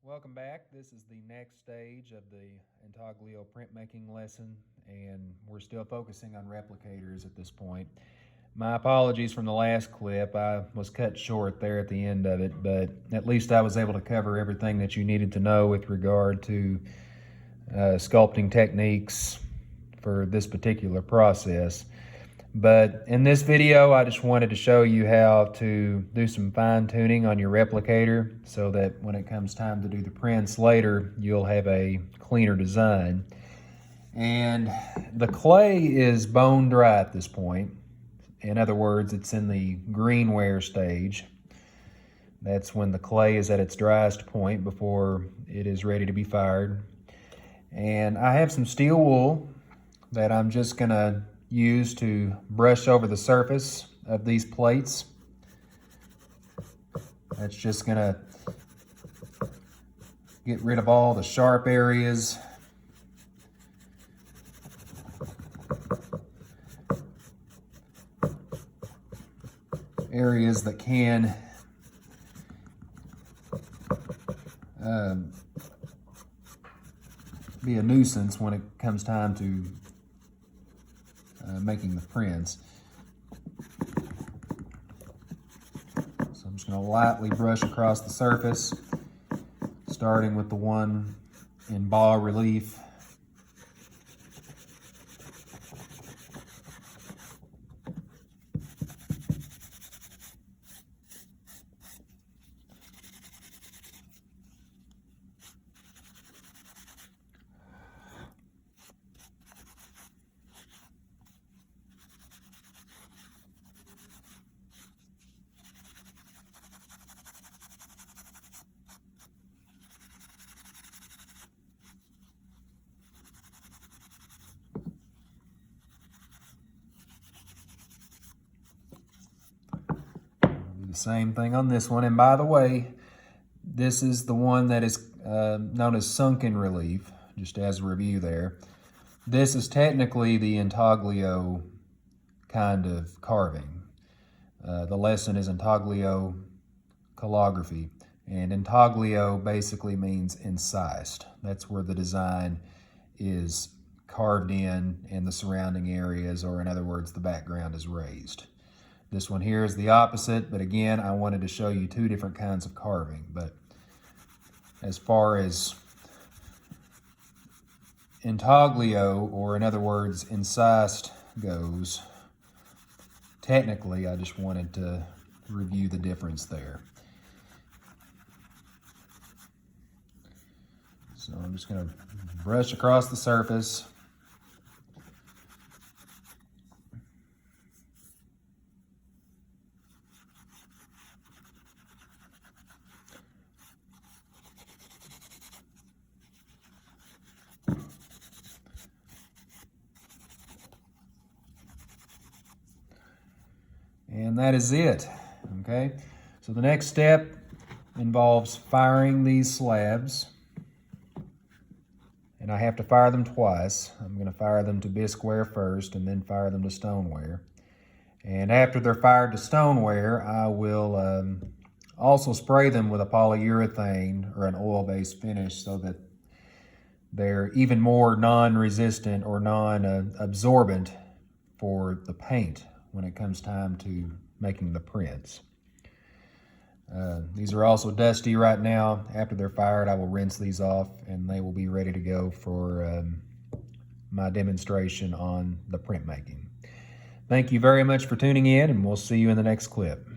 Welcome back. This is the next stage of the Intaglio printmaking lesson, and we're still focusing on replicators at this point. My apologies from the last clip. I was cut short there at the end of it, but at least I was able to cover everything that you needed to know with regard to sculpting techniques for this particular process. But in this video, I just wanted to show you how to do some fine tuning on your replicator so that when it comes time to do the prints later, you'll have a cleaner design. And the clay is bone dry at this point. In other words, it's in the green wear stage. That's when the clay is at its driest point before it is ready to be fired. And I have some steel wool that I'm just gonna use to brush over the surface of these plates. That's just gonna get rid of all the sharp areas. Areas that can be a nuisance when it comes time to making the prints. So I'm just going to lightly brush across the surface, starting with the one in bas relief. Same thing on this one. And by the way, this is the one that is known as sunken relief, just as a review there. This is technically the Intaglio kind of carving. The lesson is Intaglio Collography. And Intaglio basically means incised. That's where the design is carved in and the surrounding areas, or in other words, the background is raised. This one here is the opposite, but again, I wanted to show you two different kinds of carving. But as far as Intaglio, or in other words, incised goes, technically, I just wanted to review the difference there. So I'm just going to brush across the surface. And that is it, okay? So the next step involves firing these slabs. And I have to fire them twice. I'm gonna fire them to bisqueware first and then fire them to stoneware. And after they're fired to stoneware, I will also spray them with a polyurethane or an oil-based finish so that they're even more non-resistant or non-absorbent for the paint when it comes time to making the prints. These are also dusty right now. After they're fired, I will rinse these off and they will be ready to go for my demonstration on the printmaking. Thank you very much for tuning in, and we'll see you in the next clip.